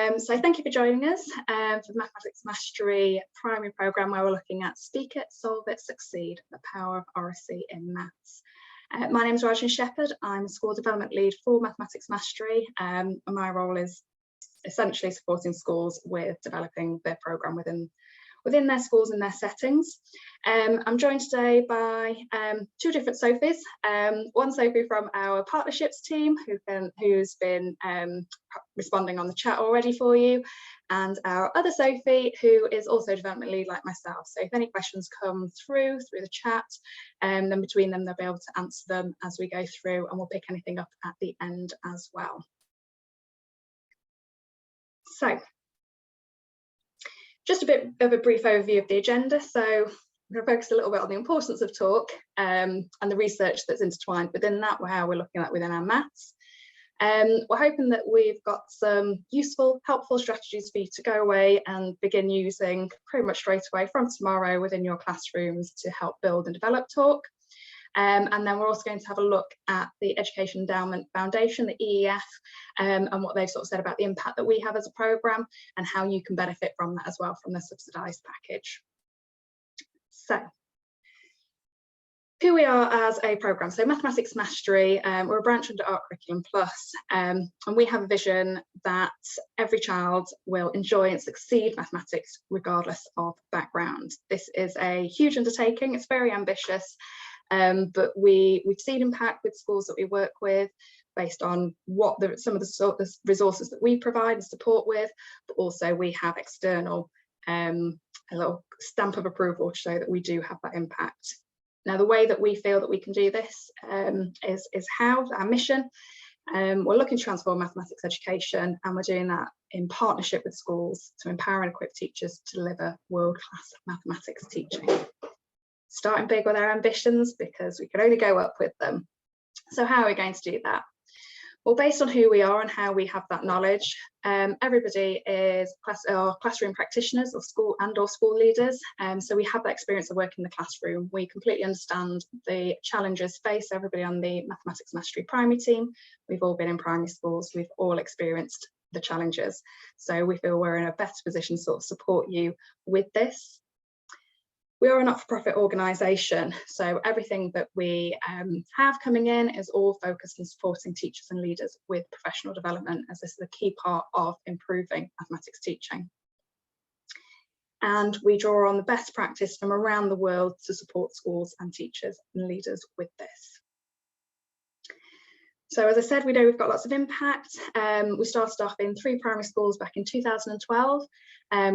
So thank you for joining us for the Mathematics Mastery primary programme, where we're looking at Speak It, Solve It, Succeed, the power of Oracy in maths. My name is Rajan Shepherd. I'm a school development lead for Mathematics Mastery, and my role is essentially supporting schools with developing their programme within their schools and their settings. I'm joined today by two different Sophies. One Sophie from our partnerships team who's been responding on the chat already for you, and our other Sophie who is also development lead like myself. So if any questions come through the chat, then between them they'll be able to answer them as we go through, and we'll pick anything up at the end as well. So just a bit of a brief overview of the agenda. So I'm going to focus a little bit on the importance of talk and the research that's intertwined within that, how we're looking at within our maths. We're hoping that we've got some useful, helpful strategies for you to go away and begin using pretty much straight away from tomorrow within your classrooms to help build and develop talk. And then we're also going to have a look at the Education Endowment Foundation, the EEF, and what they've sort of said about the impact that we have as a programme and how you can benefit from that as well from the subsidised package. So, who we are as a programme. So Mathematics Mastery, we're a branch under Art Curriculum Plus, and we have a vision that every child will enjoy and succeed mathematics regardless of background. This is a huge undertaking, it's very ambitious. But we've seen impact with schools that we work with based on what some of the resources that we provide and support with, but also we have external a little stamp of approval to show that we do have that impact. Now, the way that we feel that we can do this is how our mission. We're looking to transform mathematics education, and we're doing that in partnership with schools to empower and equip teachers to deliver world-class mathematics teaching. Starting big with our ambitions, because we can only go up with them. So how are we going to do that? Well, based on who we are and how we have that knowledge, everybody is classroom practitioners or school leaders. So we have that experience of working in the classroom. We completely understand the challenges faced everybody on the Mathematics Mastery primary team. We've all been in primary schools. We've all experienced the challenges. So we feel we're in a better position to sort of support you with this. We are a not-for-profit organisation, so everything that we have coming in is all focused on supporting teachers and leaders with professional development, as this is a key part of improving mathematics teaching. And we draw on the best practice from around the world to support schools and teachers and leaders with this. So as I said, we know we've got lots of impact. We started off in 3 primary schools back in 2012.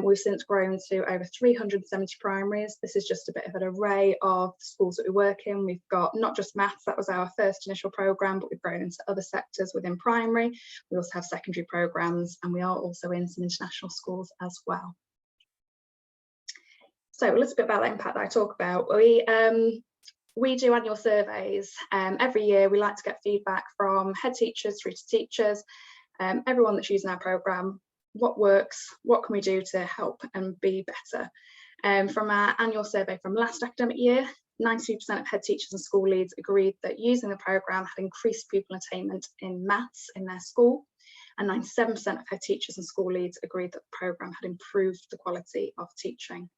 We've since grown to over 370 primaries. This is just a bit of an array of schools that we work in. We've got not just maths, that was our first initial programme, but we've grown into other sectors within primary. We also have secondary programmes, and we are also in some international schools as well. So a little bit about the impact that I talk about. We do annual surveys. Every year we like to get feedback from head teachers through to teachers, everyone that's using our programme. What works, what can we do to help and be better? From our annual survey from last academic year, 92% of head teachers and school leads agreed that using the programme had increased pupil attainment in maths in their school, and 97% of head teachers and school leads agreed that the programme had improved the quality of teaching.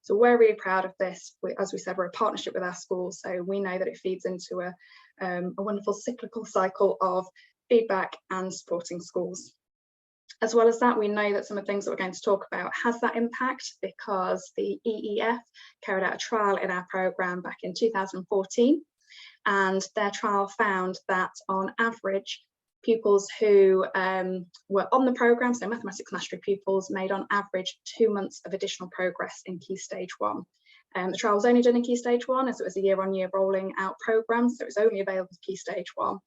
So we're really proud of this. As we said, we're a partnership with our schools, so we know that it feeds into a wonderful cyclical cycle of feedback and supporting schools. As well as that, we know that some of the things that we're going to talk about has that impact, because the EEF carried out a trial in our programme back in 2014, and their trial found that on average, pupils who were on the programme, so Mathematics Mastery pupils, made on average 2 months of additional progress in Key Stage 1. The trial was only done in Key Stage 1, as it was a year-on-year rolling out programme, so it was only available for Key Stage 1.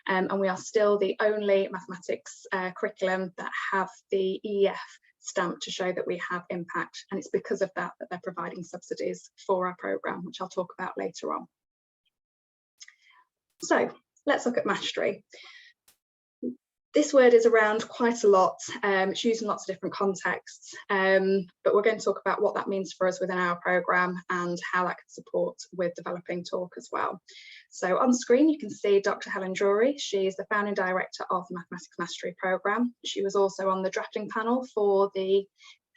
And we are still the only mathematics curriculum that have the EEF stamp to show that we have impact, and it's because of that that they're providing subsidies for our programme, which I'll talk about later on. So let's look at mastery. This word is around quite a lot. It's used in lots of different contexts, but we're going to talk about what that means for us within our programme and how that can support with developing talk as well. So on screen you can see Dr. Helen Drury. She's the founding director of the Mathematics Mastery programme. She was also on the drafting panel for the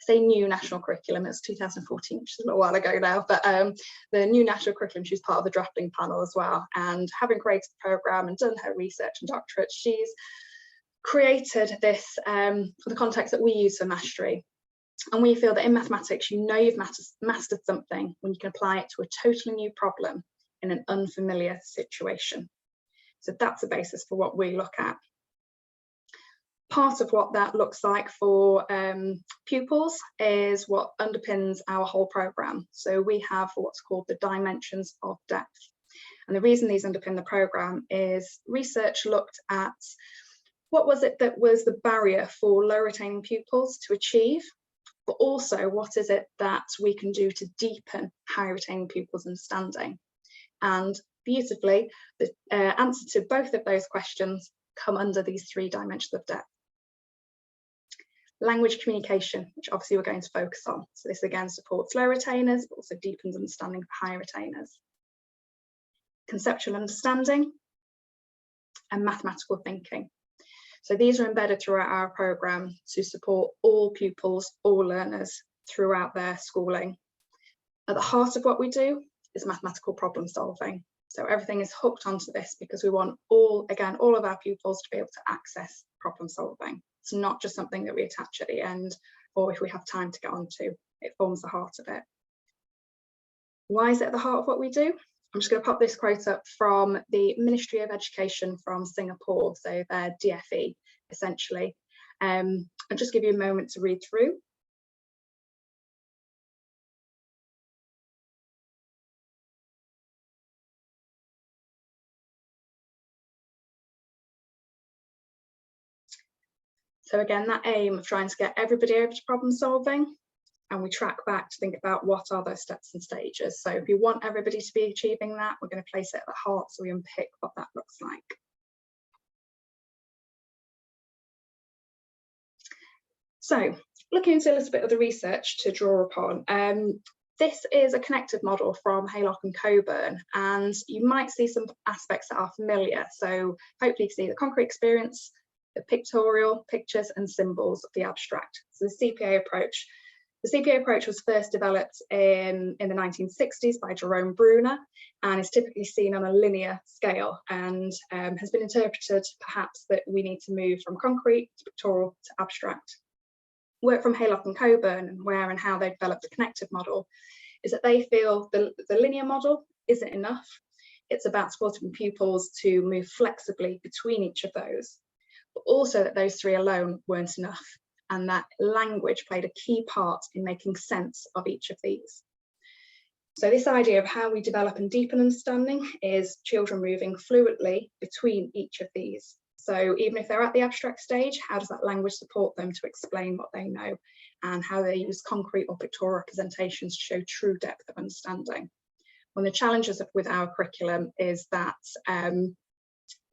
new national curriculum. It's 2014, which is a little while ago now, but the new national curriculum, she's part of the drafting panel as well. And having created the programme and done her research and doctorate, she's created this for the context that we use for mastery. And we feel that in mathematics, you know you've mastered something when you can apply it to a totally new problem in an unfamiliar situation. So that's the basis for what we look at. Part of what that looks like for pupils is what underpins our whole programme. So we have what's called the dimensions of depth. And the reason these underpin the programme is research looked at what was it that was the barrier for lower attaining pupils to achieve, but also what is it that we can do to deepen higher attaining pupils' understanding. And beautifully, the answer to both of those questions come under these three dimensions of depth. Language communication, which obviously we're going to focus on. So this again supports lower attainers, but also deepens understanding for higher attainers. Conceptual understanding and mathematical thinking. So these are embedded throughout our programme to support all pupils, all learners throughout their schooling. At the heart of what we do is mathematical problem solving. So everything is hooked onto this because we want all of our pupils to be able to access problem solving. It's not just something that we attach at the end or if we have time to get onto. It forms the heart of it. Why is it at the heart of what we do? I'm just going to pop this quote up from the Ministry of Education from Singapore, so their DFE essentially. I'll just give you a moment to read through. So again, that aim of trying to get everybody over to problem solving, and we track back to think about what are those steps and stages. So if you want everybody to be achieving that, we're going to place it at the heart so we unpick what that looks like. So looking into a little bit of the research to draw upon, this is a connected model from Haylock and Coburn, and you might see some aspects that are familiar. So hopefully you can see the concrete experience, the pictorial, pictures and symbols of the abstract. So the CPA approach. The CPA approach was first developed in the 1960s by Jerome Bruner and is typically seen on a linear scale and has been interpreted perhaps that we need to move from concrete to pictorial to abstract. Work from Haylock and Coburn and where and how they developed the connected model is that they feel the linear model isn't enough. It's about supporting pupils to move flexibly between each of those, but also that those three alone weren't enough, and that language played a key part in making sense of each of these. So this idea of how we develop and deepen understanding is children moving fluidly between each of these. So even if they're at the abstract stage, how does that language support them to explain what they know and how they use concrete or pictorial representations to show true depth of understanding? One of the challenges with our curriculum is that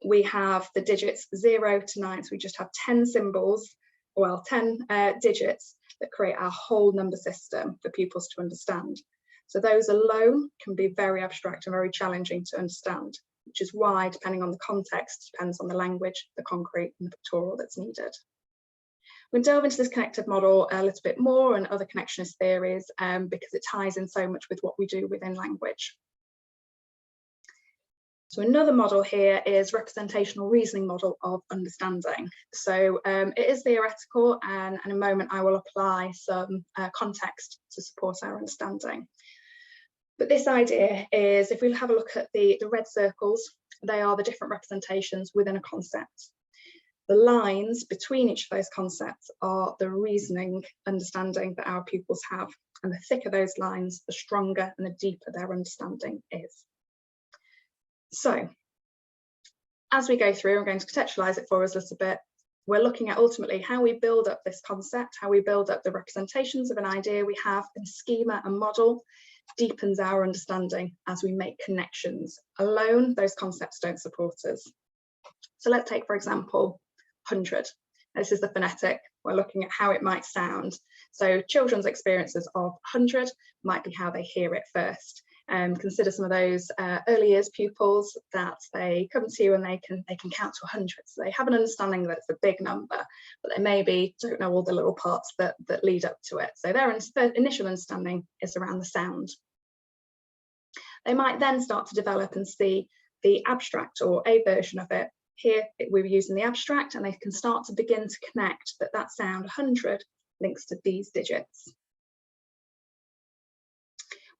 we have the digits 0 to 9, so we just have 10 symbols, well, 10 digits that create our whole number system for pupils to understand. So those alone can be very abstract and very challenging to understand, which is why, depending on the context, depends on the language, the concrete and the pictorial that's needed. We'll delve into this connected model a little bit more and other connectionist theories because it ties in so much with what we do within language. So another model here is representational reasoning model of understanding. So it is theoretical, and in a moment I will apply some context to support our understanding. But this idea is, if we have a look at the red circles, they are the different representations within a concept. The lines between each of those concepts are the reasoning understanding that our pupils have. And the thicker those lines, the stronger and the deeper their understanding is. So, as we go through, I'm going to contextualise it for us a little bit. We're looking at ultimately how we build up this concept, how we build up the representations of an idea we have in schema and model, deepens our understanding as we make connections. Alone, those concepts don't support us. So let's take, for example, 100. This is the phonetic. We're looking at how it might sound. So children's experiences of 100 might be how they hear it first. Consider some of those early years pupils that they come to you and they can count to 100. So they have an understanding that it's a big number, but they maybe don't know all the little parts that lead up to it. So their initial understanding is around the sound. They might then start to develop and see the abstract or a version of it. Here we were using the abstract, and they can start to begin to connect that sound 100 links to these digits.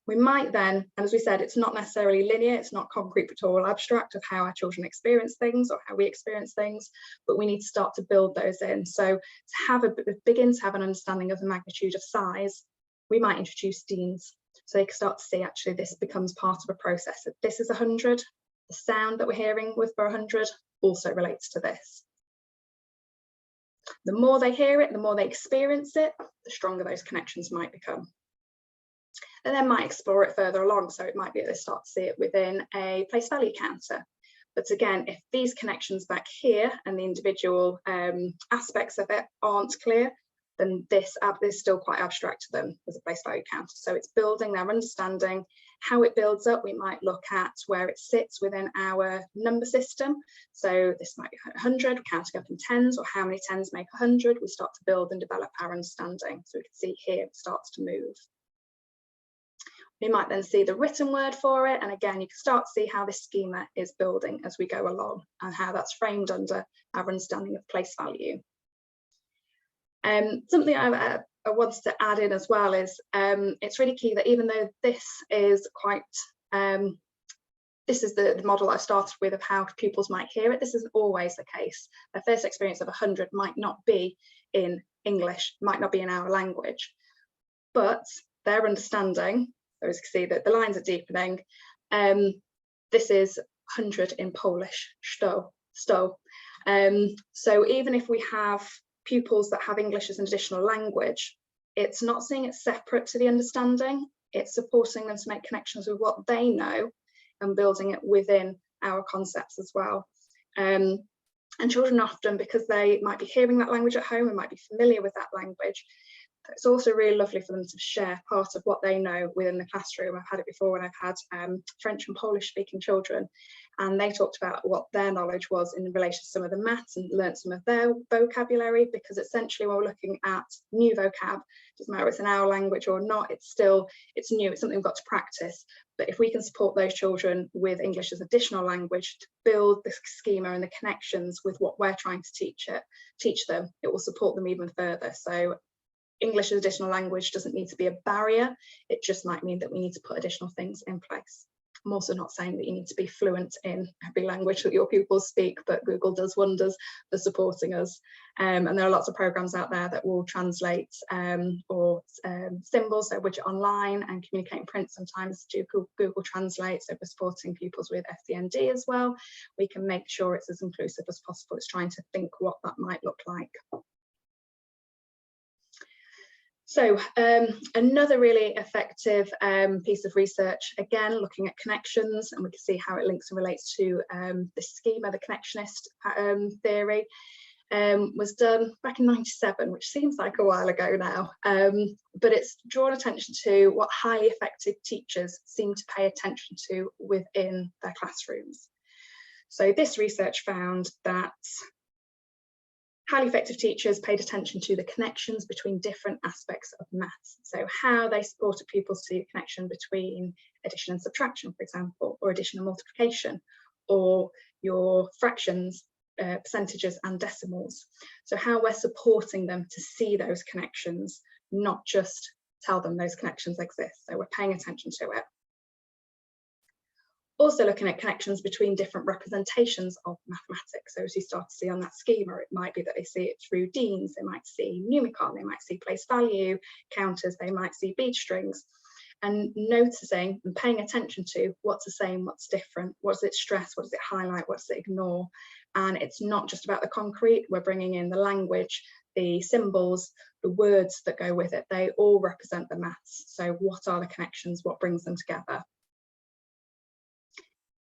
We might then, and as we said, it's not necessarily linear, it's not concrete but all abstract of how our children experience things or how we experience things, but we need to start to build those in. So to begin to have an understanding of the magnitude of size, we might introduce deans. So they can start to see actually this becomes part of a process. That this is 100, the sound that we're hearing with for 100 also relates to this. The more they hear it, the more they experience it, the stronger those connections might become. And then might explore it further along. So it might be that they start to see it within a place value counter. But again, if these connections back here and the individual aspects of it aren't clear, then this is still quite abstract to them as a place value counter. So it's building their understanding. How it builds up, we might look at where it sits within our number system. So this might be 100, counting up in tens, or how many tens make 100. We start to build and develop our understanding. So we can see here it starts to move. We might then see the written word for it, and again you can start to see how this schema is building as we go along and how that's framed under our understanding of place value. Something I wanted to add in as well is it's really key that even though this is quite this is the model I started with of how pupils might hear it, this isn't always the case. Their first experience of 100 might not be in English, might not be in our language, but their understanding, as you can see that the lines are deepening. This is 100 in Polish, 100. So even if we have pupils that have English as an additional language, it's not seeing it separate to the understanding, it's supporting them to make connections with what they know and building it within our concepts as well. And children often, because they might be hearing that language at home and might be familiar with that language, it's also really lovely for them to share part of what they know within the classroom. I've had it before when I've had French and Polish speaking children, and they talked about what their knowledge was in relation to some of the maths and learnt some of their vocabulary, because essentially when we're looking at new vocab, doesn't matter if it's in our language or not, it's new, it's something we've got to practice. But if we can support those children with English as additional language to build the schema and the connections with what we're trying to teach them, it will support them even further. So English as additional language doesn't need to be a barrier, it just might mean that we need to put additional things in place. I'm also not saying that you need to be fluent in every language that your pupils speak, but Google does wonders for supporting us. And there are lots of programs out there that will translate symbols, so Widget Online, and Communicate in Print sometimes do Google Translate. So for supporting pupils with SEND as well, we can make sure it's as inclusive as possible. It's trying to think what that might look like. So another really effective piece of research, again looking at connections, and we can see how it links and relates to the schema, the connectionist theory, was done back in '97, which seems like a while ago now, but it's drawn attention to what highly effective teachers seem to pay attention to within their classrooms. So this research found that highly effective teachers paid attention to the connections between different aspects of maths. So how they supported pupils to see a connection between addition and subtraction, for example, or addition and multiplication, or your fractions, percentages and decimals. So how we're supporting them to see those connections, not just tell them those connections exist. So we're paying attention to it. Also looking at connections between different representations of mathematics. So as you start to see on that schema, it might be that they see it through deans, they might see numicon, they might see place value counters, they might see bead strings, and noticing and paying attention to what's the same, what's different, what does it stress, what does it highlight, what does it ignore. And it's not just about the concrete, we're bringing in the language, the symbols, the words that go with it, they all represent the maths. So what are the connections, what brings them together?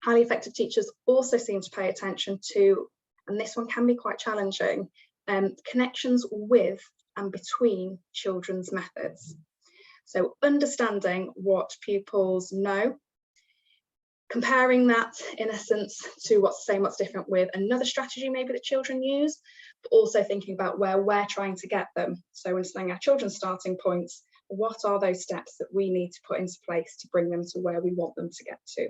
Highly effective teachers also seem to pay attention to and this one can be quite challenging, connections with and between children's methods. So understanding what pupils know, comparing that in essence to what's the same, what's different with another strategy maybe that children use, but also thinking about where we're trying to get them. So understanding our children's starting points, what are those steps that we need to put into place to bring them to where we want them to get to.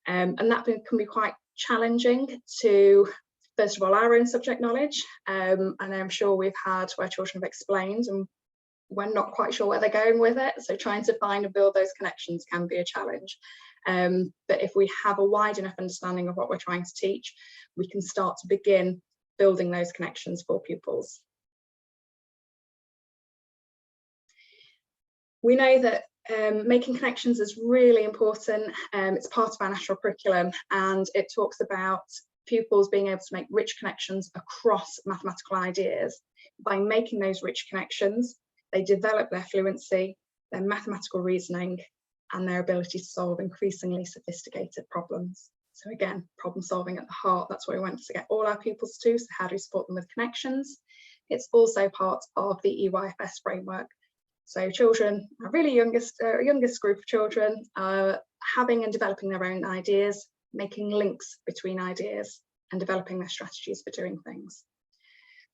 And that can be quite challenging to, first of all, our own subject knowledge, and I'm sure we've had where children have explained and we're not quite sure where they're going with it, so trying to find and build those connections can be a challenge. But if we have a wide enough understanding of what we're trying to teach, we can start to begin building those connections for pupils. We know that making connections is really important. It's part of our national curriculum, and it talks about pupils being able to make rich connections across mathematical ideas. By making those rich connections, they develop their fluency, their mathematical reasoning, and their ability to solve increasingly sophisticated problems. So again, problem solving at the heart, that's what we want to get all our pupils to. So how do we support them with connections? It's also part of the EYFS framework. So children, our really youngest group of children, are having and developing their own ideas, making links between ideas and developing their strategies for doing things.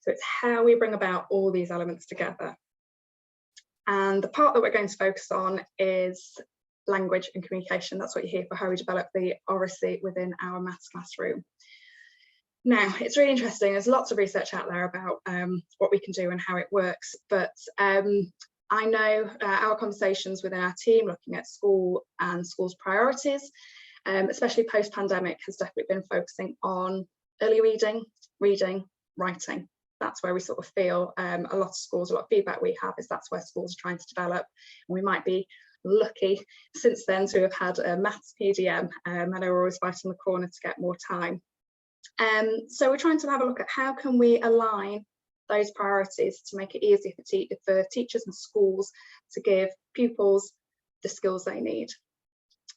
So it's how we bring about all these elements together. And the part that we're going to focus on is language and communication. That's what you hear for how we develop the Oracy within our maths classroom. Now, it's really interesting. There's lots of research out there about what we can do and how it works. But I know our conversations within our team, looking at school and schools' priorities, especially post-pandemic, has definitely been focusing on early reading, writing. That's where we sort of feel a lot of schools, a lot of feedback we have is that's where schools are trying to develop. And we might be lucky since then to have had a maths PDM, and we're always fighting the corner to get more time. So we're trying to have a look at how can we align those priorities to make it easier for teachers and schools to give pupils the skills they need.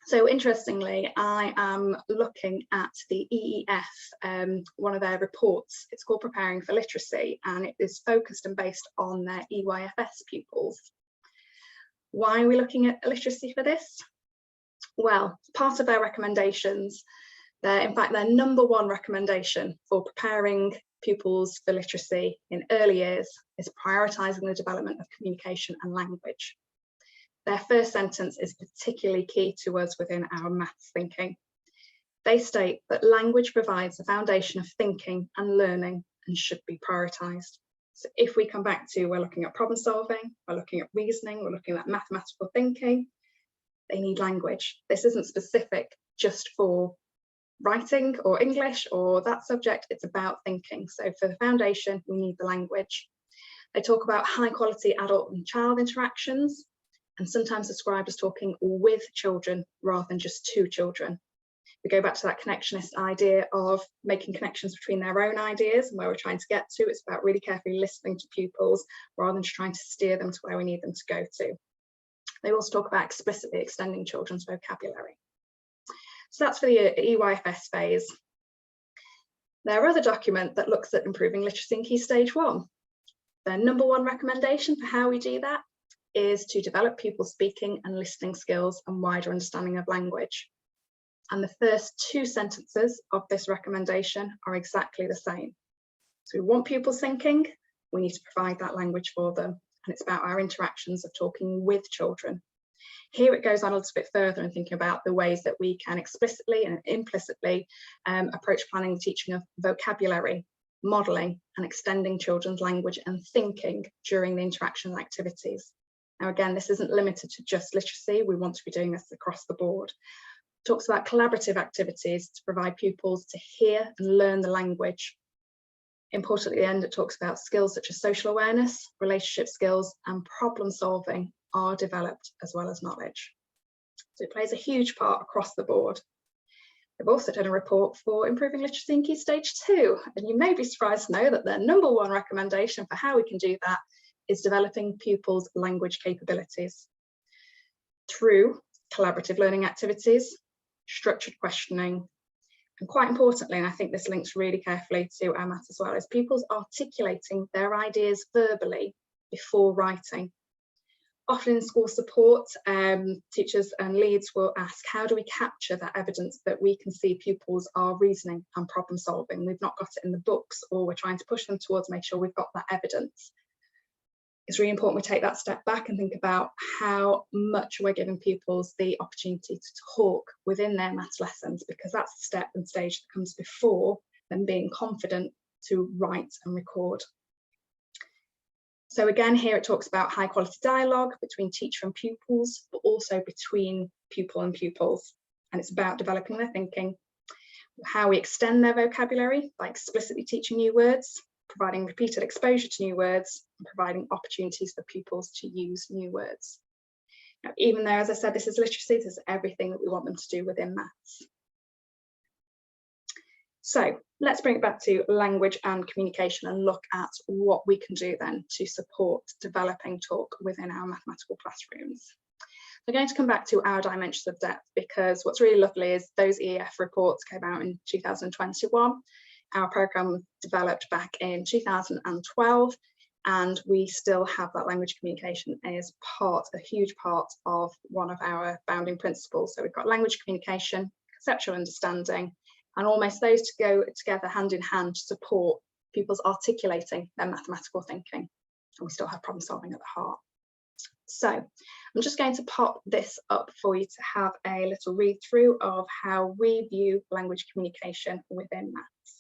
So interestingly, I am looking at the EEF, one of their reports. It's called Preparing for Literacy, and it is focused and based on their EYFS pupils. Why are we looking at literacy for this? Well, part of their recommendations, in fact, their #1 recommendation for preparing pupils for literacy in early years is prioritising the development of communication and language. Their first sentence is particularly key to us within our maths thinking. They state that language provides the foundation of thinking and learning and should be prioritised. So if we come back to, we're looking at problem solving, we're looking at reasoning, we're looking at mathematical thinking, they need language. This isn't specific just for writing or English or that subject, it's about thinking. So for the foundation, we need the language. They talk about high quality adult and child interactions, and sometimes described as talking with children rather than just to children. We go back to that connectionist idea of making connections between their own ideas and where we're trying to get to. It's about really carefully listening to pupils rather than just trying to steer them to where we need them to go to. They also talk about explicitly extending children's vocabulary. So that's for the EYFS phase. Their other document that looks at improving literacy in Key Stage 1. Their #1 recommendation for how we do that is to develop pupils' speaking and listening skills and wider understanding of language. And the first 2 sentences of this recommendation are exactly the same. So we want pupils thinking, we need to provide that language for them, and it's about our interactions of talking with children. Here it goes on a little bit further and thinking about the ways that we can explicitly and implicitly approach planning the teaching of vocabulary, modelling and extending children's language and thinking during the interaction activities. Now again, this isn't limited to just literacy, we want to be doing this across the board. It talks about collaborative activities to provide pupils to hear and learn the language. Importantly, at the end, it talks about skills such as social awareness, relationship skills and problem solving are developed as well as knowledge. So it plays a huge part across the board. They've also done a report for improving literacy in Key Stage 2, and you may be surprised to know that their #1 recommendation for how we can do that is developing pupils' language capabilities through collaborative learning activities, structured questioning, And quite importantly, and I think this links really carefully to our maths as well, is pupils articulating their ideas verbally before writing. Often in school support, teachers and leads will ask, how do we capture that evidence that we can see pupils are reasoning and problem solving? We've not got it in the books, or we're trying to push them towards make sure we've got that evidence. It's really important we take that step back and think about how much we're giving pupils the opportunity to talk within their maths lessons, because that's the step and stage that comes before them being confident to write and record. So again, here it talks about high quality dialogue between teacher and pupils, but also between pupil and pupils. And it's about developing their thinking, how we extend their vocabulary by explicitly teaching new words, providing repeated exposure to new words, and providing opportunities for pupils to use new words. Now, even though, as I said, this is literacy, this is everything that we want them to do within maths. So let's bring it back to language and communication and look at what we can do then to support developing talk within our mathematical classrooms. We're going to come back to our dimensions of depth, because what's really lovely is those EF reports came out in 2021. Our programme was developed back in 2012, and we still have that language communication as a huge part of one of our founding principles. So we've got language communication, conceptual understanding, and almost those to go together hand in hand to support pupils articulating their mathematical thinking. And we still have problem solving at the heart. So I'm just going to pop this up for you to have a little read through of how we view language communication within maths.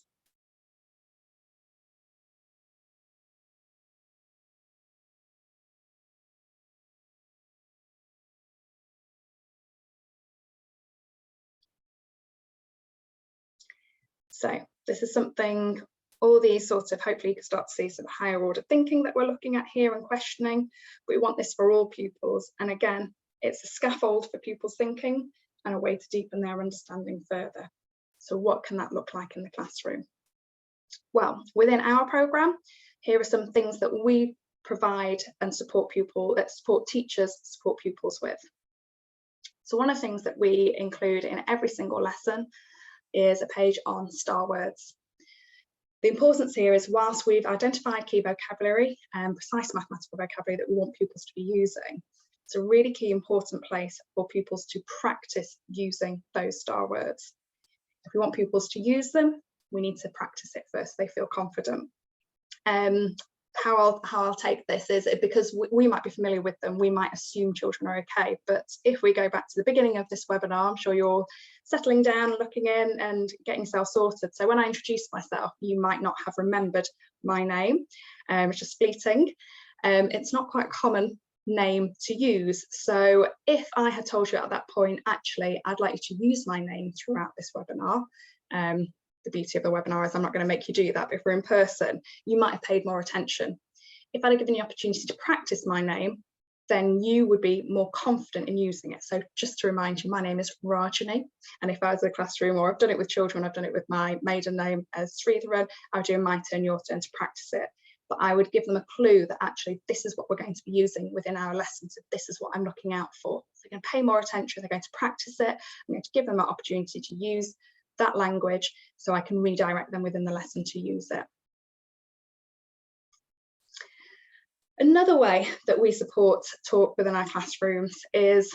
So this is something, all these sorts of, hopefully you can start to see some higher order thinking that we're looking at here and questioning, but we want this for all pupils. And again, it's a scaffold for pupils' thinking and a way to deepen their understanding further. So what can that look like in the classroom? Well, within our programme, here are some things that we provide and support teachers, support pupils with. So one of the things that we include in every single lesson is a page on star words. The importance here is, whilst we've identified key vocabulary and precise mathematical vocabulary that we want pupils to be using, it's a really key important place for pupils to practice using those star words. If we want pupils to use them, we need to practice it first so they feel confident. How I'll take this is, because we might be familiar with them, we might assume children are okay, but if we go back to the beginning of this webinar, I'm sure you're all settling down, looking in and getting yourself sorted. So when I introduced myself, you might not have remembered my name, which is fleeting. It's not quite a common name to use, so if I had told you at that point, actually I'd like you to use my name throughout this webinar, the beauty of the webinar is I'm not going to make you do that, but if we're in person, you might have paid more attention. If I'd have given you the opportunity to practice my name, then you would be more confident in using it. So just to remind you, my name is Rajani, and if I was in a classroom, or I've done it with children, I've done it with my maiden name as Sridharan, I would do my turn, your turn to practice it. But I would give them a clue that actually this is what we're going to be using within our lessons. So this is what I'm looking out for. So they're going to pay more attention, they're going to practice it, I'm going to give them that opportunity to use that language so I can redirect them within the lesson to use it. Another way that we support talk within our classrooms is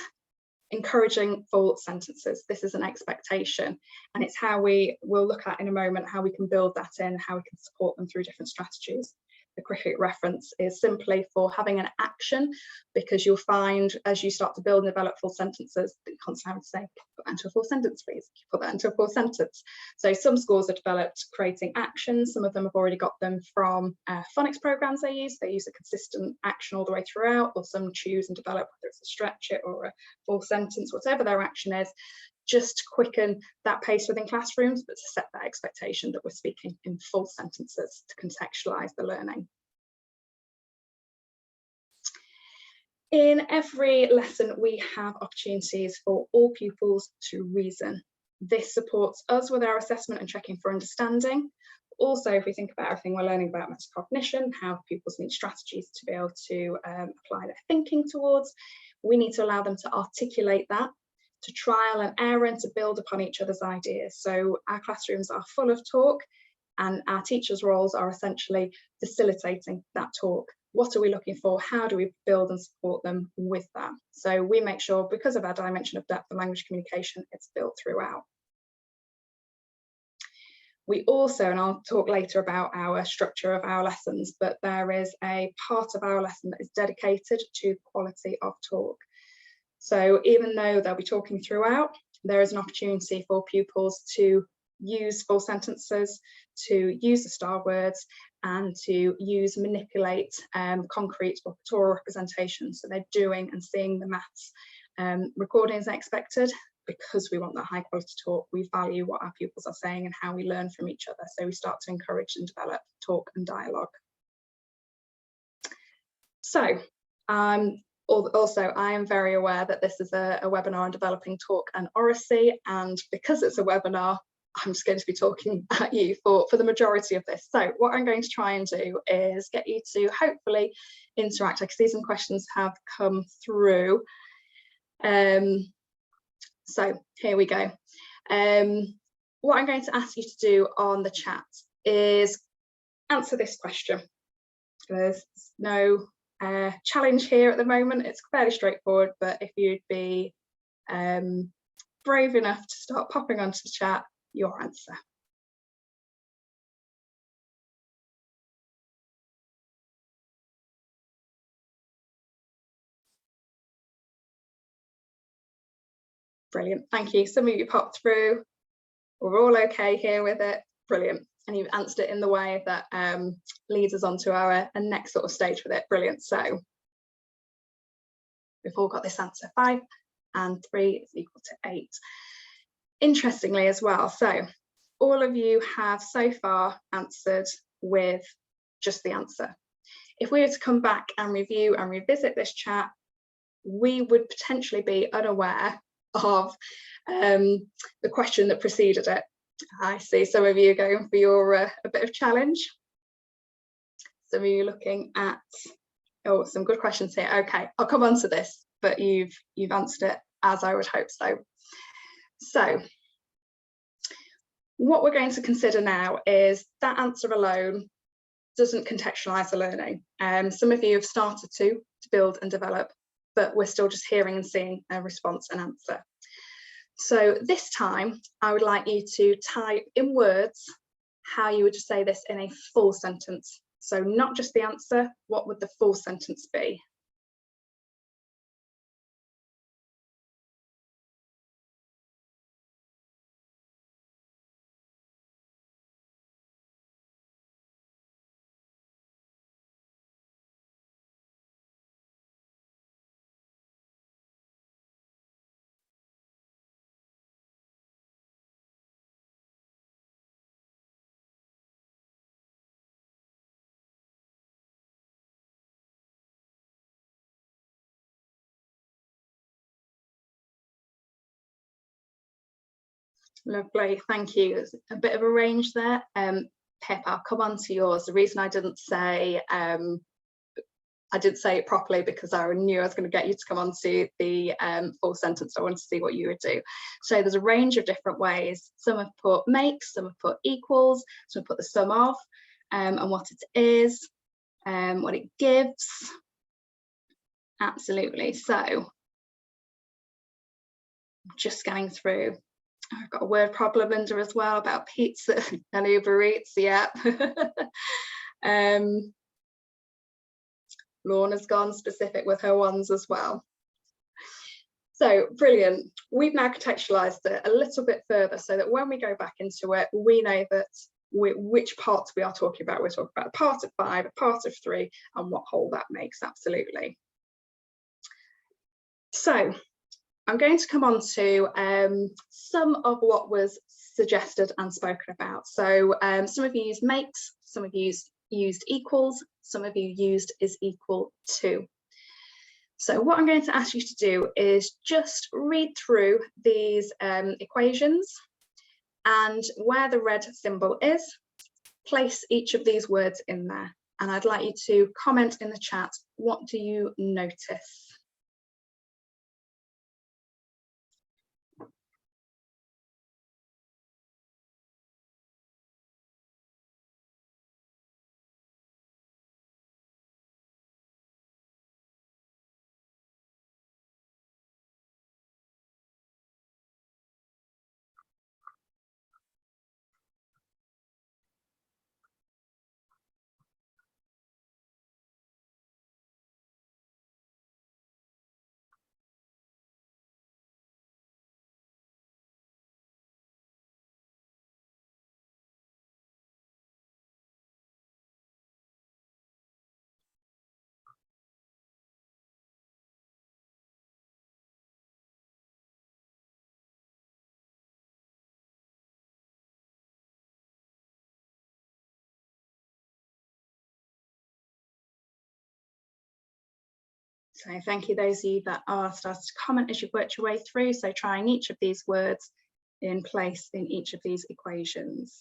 encouraging full sentences. This is an expectation, and it's how we will look at in a moment how we can build that in, how we can support them through different strategies. The cricket reference is simply for having an action, because you'll find as you start to build and develop full sentences that you constantly have to say, put that into a full sentence, please, put that into a full sentence. So some schools have developed creating actions, some of them have already got them from phonics programs they use a consistent action all the way throughout, or some choose and develop whether it's a stretch it or a full sentence, whatever their action is, just to quicken that pace within classrooms, but to set that expectation that we're speaking in full sentences to contextualise the learning. In every lesson, we have opportunities for all pupils to reason. This supports us with our assessment and checking for understanding. Also, if we think about everything we're learning about metacognition, how pupils need strategies to be able to apply their thinking towards, we need to allow them to articulate that, to trial and error and to build upon each other's ideas. So our classrooms are full of talk, and our teachers' roles are essentially facilitating that talk. What are we looking for? How do we build and support them with that? So we make sure, because of our dimension of depth and language communication, it's built throughout. We also, and I'll talk later about our structure of our lessons, but there is a part of our lesson that is dedicated to the quality of talk. So even though they'll be talking throughout, there is an opportunity for pupils to use full sentences, to use the star words, and to manipulate concrete or pictorial representations. So they're doing and seeing the maths recordings expected. Because we want that high quality talk, we value what our pupils are saying and how we learn from each other. So we start to encourage and develop talk and dialogue. So also, I am very aware that this is a webinar on developing talk and oracy, and because it's a webinar, I'm just going to be talking at you for the majority of this. So what I'm going to try and do is get you to hopefully interact. I can see some questions have come through. So here we go. What I'm going to ask you to do on the chat is answer this question. There's no challenge here at the moment. It's fairly straightforward, but if you'd be brave enough to start popping onto the chat your answer. Brilliant, thank you. Some of you popped through. We're all okay here with it. Brilliant. And you've answered it in the way that leads us on to our next sort of stage with it. Brilliant. So we've all got this answer. 5 and 3 is equal to 8. Interestingly as well, so all of you have so far answered with just the answer. If we were to come back and review and revisit this chat, we would potentially be unaware of the question that preceded it. I see some of you going for your a bit of challenge. Some of you looking at, oh, some good questions here. Okay, I'll come on to this, but you've answered it as I would hope so. So what we're going to consider now is that answer alone doesn't contextualize the learning. Some of you have started to build and develop, but we're still just hearing and seeing a response and answer. So this time I would like you to type in words how you would say this in a full sentence. So not just the answer, what would the full sentence be? Lovely, thank you. There's a bit of a range there. Pip, I'll come on to yours. The reason I didn't say it properly because I knew I was going to get you to come on to the full sentence. I wanted to see what you would do. So there's a range of different ways. Some have put makes, some have put equals, some have put the sum of, and what it is, what it gives. Absolutely. So just scanning through. I've got a word problem under as well about pizza and Uber Eats. Yeah. Lorna's gone specific with her ones as well. So brilliant. We've now contextualized it a little bit further so that when we go back into it, we know that which parts we are talking about. We're talking about a part of 5, a part of 3, and what whole that makes. Absolutely. So I'm going to come on to some of what was suggested and spoken about. So some of you used makes, some of you used equals, some of you used is equal to. So what I'm going to ask you to do is just read through these equations, and where the red symbol is, place each of these words in there. And I'd like you to comment in the chat, what do you notice? So thank you those of you that are starting to comment as you've worked your way through. So trying each of these words in place in each of these equations.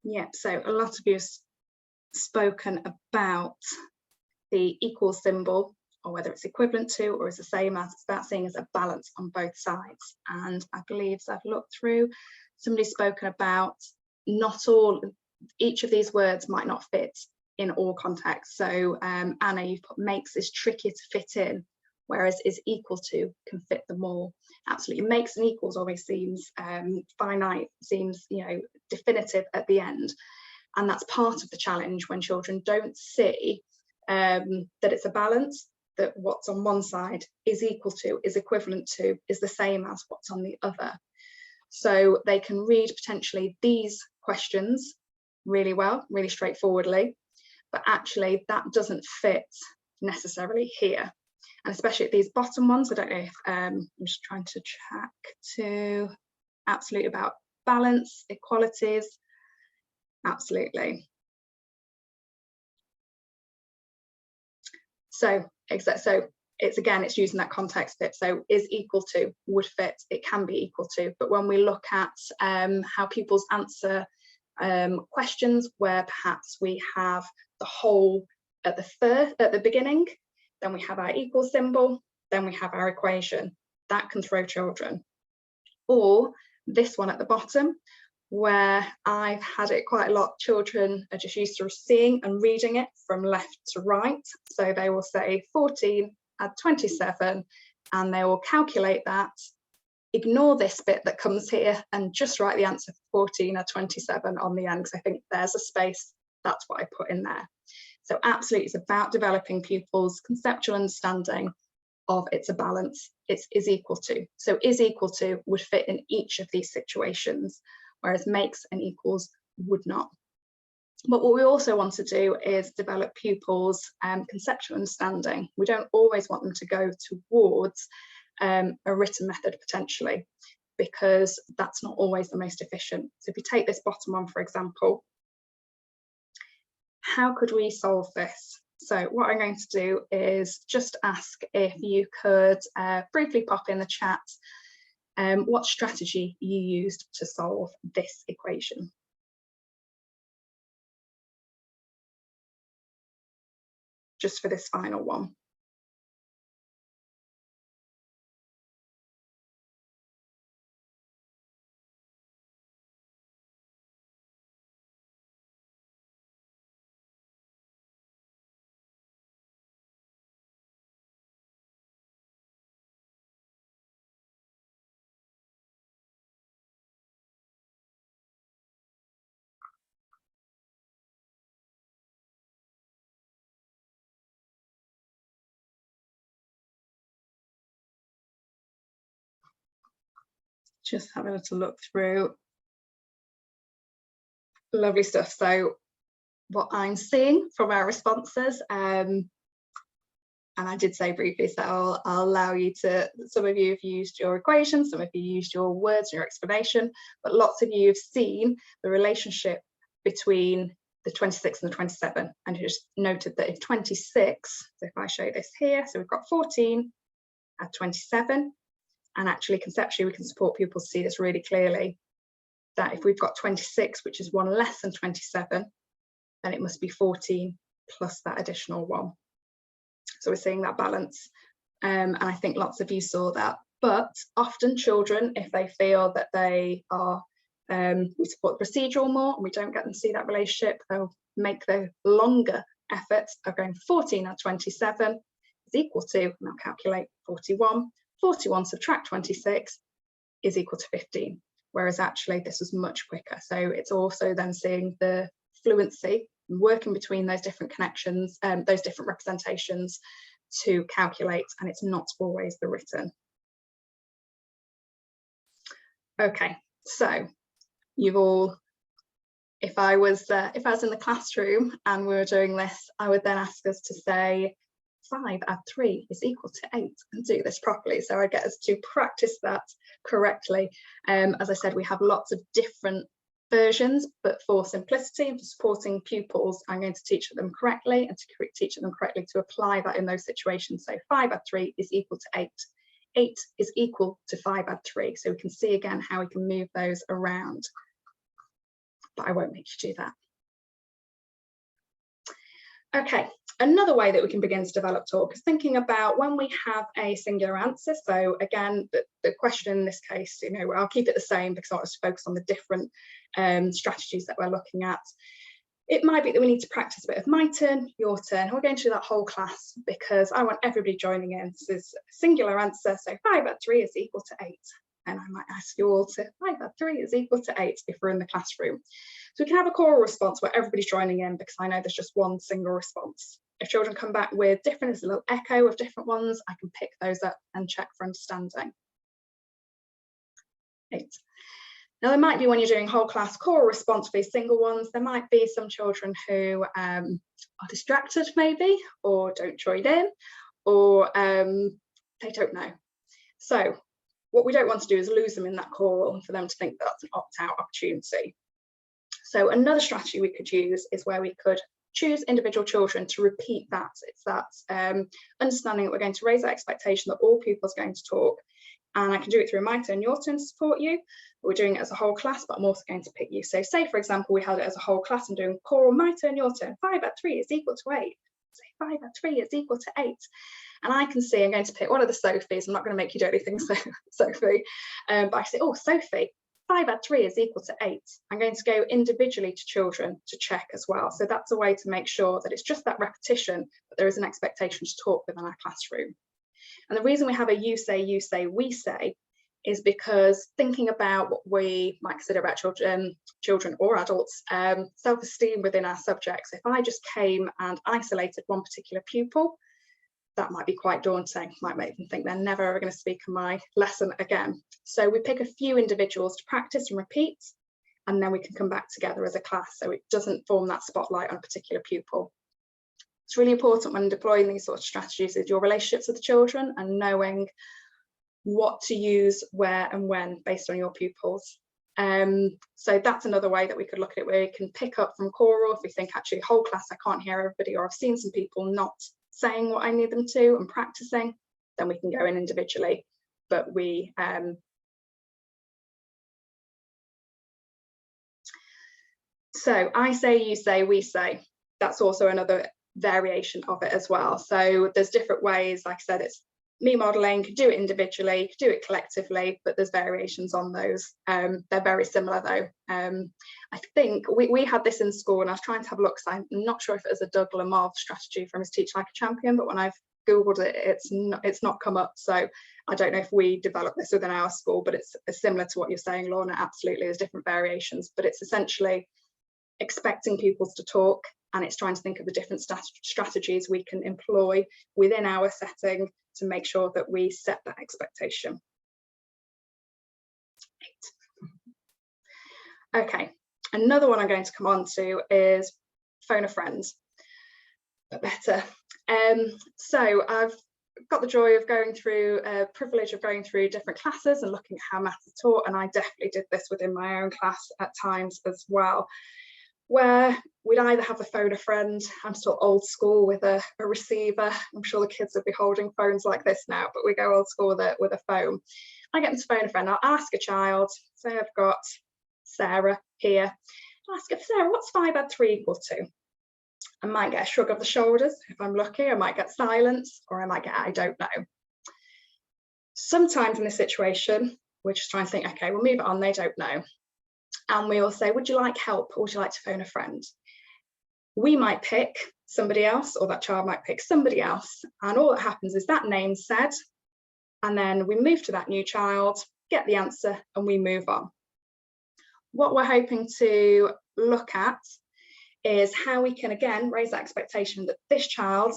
Yep, so a lot of you have spoken about the equal symbol, or whether it's equivalent to or is the same as. It's about seeing as a balance on both sides. And I believe, as I've looked through, somebody's spoken about each of these words might not fit in all contexts. So Anna, you've put makes is tricky to fit in, whereas is equal to can fit them all. Absolutely, makes and equals always seems finite, seems definitive at the end. And that's part of the challenge when children don't see that it's a balance, that what's on one side is equal to, is equivalent to, is the same as what's on the other. So they can read potentially these questions really well, really straightforwardly, but actually that doesn't fit necessarily here. And especially at these bottom ones, I don't know if I'm just trying to track to absolutely about balance, equalities, absolutely. So it's using that context fit. So is equal to would fit, it can be equal to, but when we look at how pupils answer questions where perhaps we have the whole at the beginning, then we have our equal symbol, then we have our equation, that can throw children. Or this one at the bottom, where I've had it quite a lot, children are just used to seeing and reading it from left to right. So they will say 14 add 27, and they will calculate that, ignore this bit that comes here, and just write the answer for 14 add 27 on the end, because I think there's a space, that's what I put in there. So absolutely, it's about developing pupils' conceptual understanding of it's a balance, it's is equal to. So is equal to would fit in each of these situations, whereas makes and equals would not. But what we also want to do is develop pupils' conceptual understanding. We don't always want them to go towards a written method potentially, because that's not always the most efficient. So if you take this bottom one, for example, how could we solve this? So what I'm going to do is just ask if you could briefly pop in the chat what strategy you used to solve this equation. Just for this final one. Just have a little look through. Lovely stuff. So what I'm seeing from our responses, and I did say briefly, so I'll allow you to, some of you have used your equation, some of you used your words, your explanation, but lots of you have seen the relationship between the 26 and the 27, and you just noted that if 26, so if I show this here, so we've got 14 at 27, and actually conceptually we can support pupils to see this really clearly, that if we've got 26, which is one less than 27, then it must be 14 plus that additional one. So we're seeing that balance, and I think lots of you saw that. But often children, if they feel that they are, we support the procedural more and we don't get them to see that relationship, they'll make the longer efforts of going 14 add 27 is equal to, and I'll calculate 41. 41 subtract 26 is equal to 15, whereas actually this was much quicker. So it's also then seeing the fluency, working between those different connections, those different representations to calculate, and it's not always the written. Okay, so you've all if I was in the classroom and we were doing this, I would then ask us to say 5 add 3 is equal to 8 and do this properly. So I'd get us to practice that correctly. As I said, we have lots of different versions, but for simplicity and for supporting pupils, I'm going to teach them correctly and to teach them correctly to apply that in those situations. So 5 add 3 is equal to 8. 8 is equal to 5 add 3. So we can see again how we can move those around. But I won't make you do that. Okay, another way that we can begin to develop talk is thinking about when we have a singular answer. So again, the question in this case, you know, I'll keep it the same because I want us to focus on the different strategies that we're looking at. It might be that we need to practice a bit of my turn, your turn. We're going to do that whole class because I want everybody joining in. This is a singular answer, so 5 add 3 is equal to 8. And I might ask you all to 5 add 3 is equal to 8 if we're in the classroom. So we can have a choral response where everybody's joining in because I know there's just one single response. If children come back with different, there's a little echo of different ones, I can pick those up and check for understanding. 8. Now there might be, when you're doing whole class choral response for these single ones, there might be some children who are distracted maybe, or don't join in, or they don't know. So what we don't want to do is lose them in that choral and for them to think that that's an opt-out opportunity. So another strategy we could use is where we could choose individual children to repeat that. It's that understanding that we're going to raise that expectation that all pupils are going to talk. And I can do it through my turn, your turn to support you. We're doing it as a whole class, but I'm also going to pick you. So say, for example, we had it as a whole class and doing choral, my turn, your turn, 5 add 3 is equal to 8. Say 5 add 3 is equal to 8. And I can see, I'm going to pick one of the Sophies. I'm not going to make you do anything, Sophie. But I say, oh, Sophie, 5 add 3 is equal to 8. I'm going to go individually to children to check as well. So that's a way to make sure that it's just that repetition, but there is an expectation to talk within our classroom. And the reason we have a you say, we say, is because thinking about what we might consider about children or adults, self-esteem within our subjects. If I just came and isolated one particular pupil, that might be quite daunting, might make them think they're never ever going to speak in my lesson again. So we pick a few individuals to practice and repeat, and then we can come back together as a class so it doesn't form that spotlight on a particular pupil. It's really important when deploying these sort of strategies is your relationships with the children and knowing what to use, where and when based on your pupils. So that's another way that we could look at it, where we can pick up from choral if we think actually whole class I can't hear everybody, or I've seen some people not saying what I need them to and practicing, then we can go in individually. But we so I say, you say, we say, that's also another variation of it as well. So there's different ways, like I said, it's me modeling, do it individually, do it collectively, but there's variations on those. They're very similar though. I think we had this in school, and I was trying to have a look, so I'm not sure if it was a Doug Lamov strategy from his Teach Like a Champion, but when I've Googled it, it's not come up. So I don't know if we developed this within our school, but it's similar to what you're saying, Lorna. Absolutely, there's different variations, but it's essentially expecting pupils to talk, and it's trying to think of the different strategies we can employ within our setting to make sure that we set that expectation. Okay, another one I'm going to come on to is phone a friend, but better. So I've got the joy of going through, privilege of going through different classes and looking at how maths is taught, and I definitely did this within my own class at times as well, where we'd either have a phone a friend. I'm still old school with a receiver. I'm sure the kids would be holding phones like this now, but we go old school with a phone. I get them to phone a friend. I'll ask a child, say I've got Sarah here. I'll ask her, Sarah, what's 5 add 3 equal to? I might get a shrug of the shoulders. If I'm lucky, I might get silence, or I might get, I don't know. Sometimes in this situation, we're just trying to think, okay, we'll move it on, they don't know. And we all say, would you like help, or would you like to phone a friend? We might pick somebody else, or that child might pick somebody else, and all that happens is that name's said, and then we move to that new child, get the answer, and we move on. What we're hoping to look at is how we can again raise that expectation that this child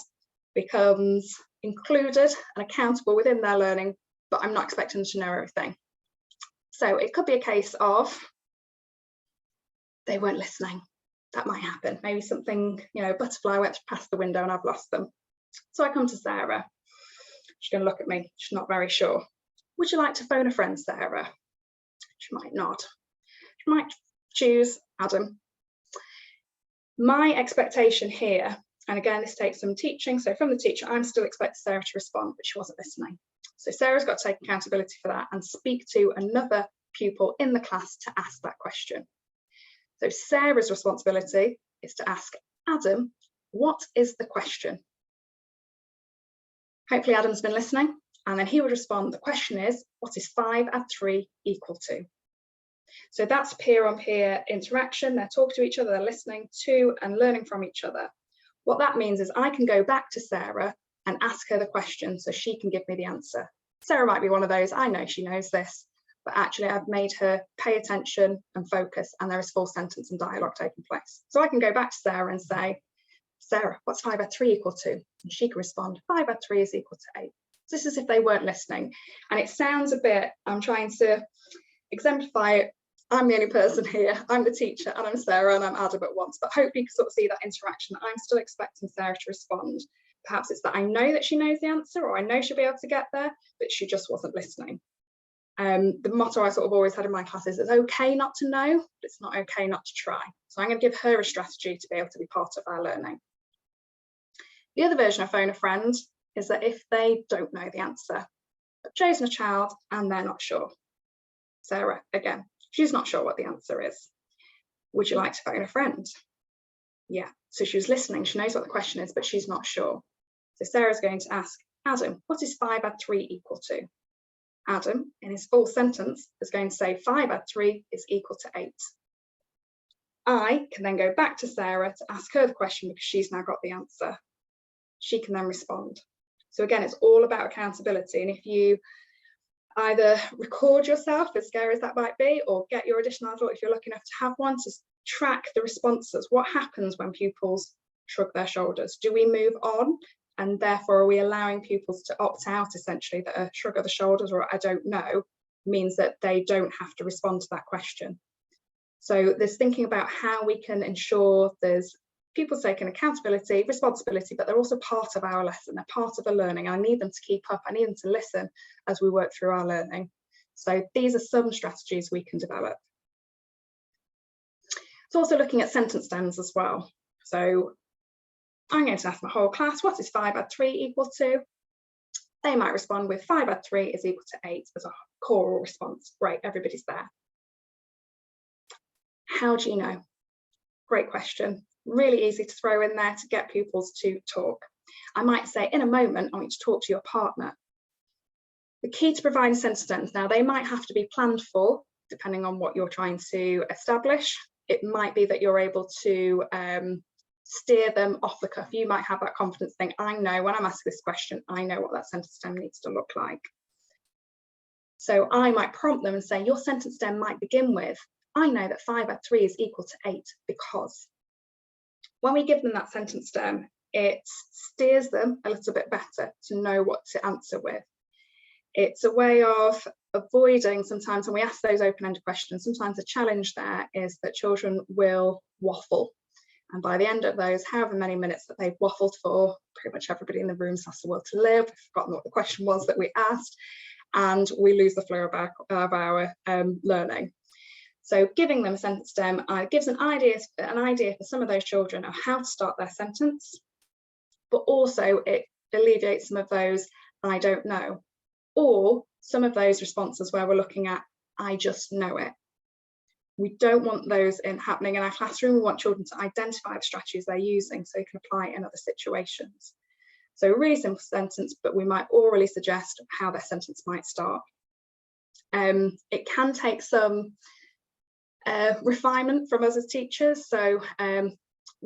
becomes included and accountable within their learning, but I'm not expecting them to know everything. So it could be a case of they weren't listening. That might happen. Maybe something, a butterfly went past the window and I've lost them. So I come to Sarah. She's going to look at me. She's not very sure. Would you like to phone a friend, Sarah? She might nod. She might choose Adam. My expectation here, and again, this takes some teaching. So from the teacher, I'm still expecting Sarah to respond, but she wasn't listening. So Sarah's got to take accountability for that and speak to another pupil in the class to ask that question. So Sarah's responsibility is to ask Adam, what is the question? Hopefully Adam's been listening, and then he would respond, the question is, what is 5 add 3 equal to? So that's peer-on-peer interaction. They're talking to each other, they're listening to and learning from each other. What that means is I can go back to Sarah and ask her the question so she can give me the answer. Sarah might be one of those, I know she knows this, but actually I've made her pay attention and focus, and there is full sentence and dialogue taking place. So I can go back to Sarah and say, Sarah, what's 5 add 3 equal to? And she can respond, 5 add 3 is equal to 8. So this is if they weren't listening. And it sounds a bit, I'm trying to exemplify it. I'm the only person here. I'm the teacher, and I'm Sarah, and I'm Adam at once. But hopefully you can sort of see that interaction. I'm still expecting Sarah to respond. Perhaps it's that I know that she knows the answer, or I know she'll be able to get there, but she just wasn't listening. The motto I sort of always had in my class is it's okay not to know, but it's not okay not to try. So I'm going to give her a strategy to be able to be part of our learning. The other version of phone a friend is that if they don't know the answer, they've chosen a child and they're not sure. Sarah, again, she's not sure what the answer is. Would you like to phone a friend? Yeah, so she was listening, she knows what the question is, but she's not sure. So Sarah's going to ask Adam, what is 5 add 3 equal to? Adam, in his full sentence, is going to say 5 add 3 is equal to 8. I can then go back to Sarah to ask her the question because she's now got the answer. She can then respond. So again, it's all about accountability. And if you either record yourself, as scary as that might be, or get your additional adult, if you're lucky enough to have one, to track the responses. What happens when pupils shrug their shoulders? Do we move on? And therefore, are we allowing pupils to opt out, essentially, that a shrug of the shoulders or I don't know means that they don't have to respond to that question? So there's thinking about how we can ensure there's pupils taking accountability, responsibility, but they're also part of our lesson, they're part of the learning. I need them to keep up, I need them to listen as we work through our learning. So these are some strategies we can develop. It's also looking at sentence stems as well. So I'm going to ask my whole class, what is 5 add 3 equal to? They might respond with 5 add 3 is equal to 8 as a choral response. Great, everybody's there. How do you know? Great question. Really easy to throw in there to get pupils to talk. I might say, in a moment, I want you to talk to your partner. The key to providing sentence stems, now they might have to be planned for, depending on what you're trying to establish. It might be that you're able to steer them off the cuff. You might have that confidence thing. I know when I'm asked this question, I know what that sentence stem needs to look like. So I might prompt them and say, your sentence stem might begin with, I know that 5 add 3 is equal to 8 because. When we give them that sentence stem, it steers them a little bit better to know what to answer with. It's a way of avoiding sometimes when we ask those open-ended questions, sometimes the challenge there is that children will waffle. And by the end of those, however many minutes that they've waffled for, pretty much everybody in the room's lost the will to live, we've forgotten what the question was that we asked, and we lose the flow of our learning. So giving them a sentence stem gives an idea for some of those children of how to start their sentence, but also it alleviates some of those I don't know, or some of those responses where we're looking at I just know it. We don't want those happening in our classroom. We want children to identify the strategies they're using so they can apply it in other situations. So a really simple sentence, but we might orally suggest how their sentence might start. It can take some refinement from us as teachers. So I'm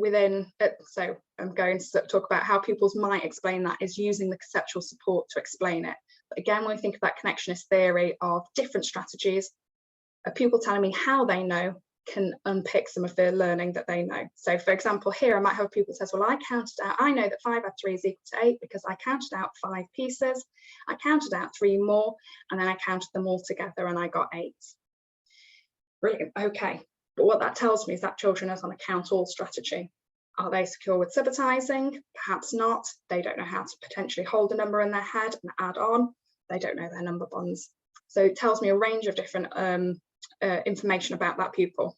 going to talk about how pupils might explain that is using the conceptual support to explain it. But again, when we think of that connectionist theory of different strategies, a pupil telling me how they know can unpick some of the learning that they know. So for example, here I might have a pupil who says, well, I know that 5 add 3 is equal to 8 because I counted out 5 pieces, I counted out 3 more, and then I counted them all together and I got 8. Brilliant. Okay, But what that tells me is that children are on a count-all strategy. Are they secure with subitizing? Perhaps not. They don't know how to potentially hold a number in their head and add on. They don't know their number bonds. So it tells me a range of different information about that pupil.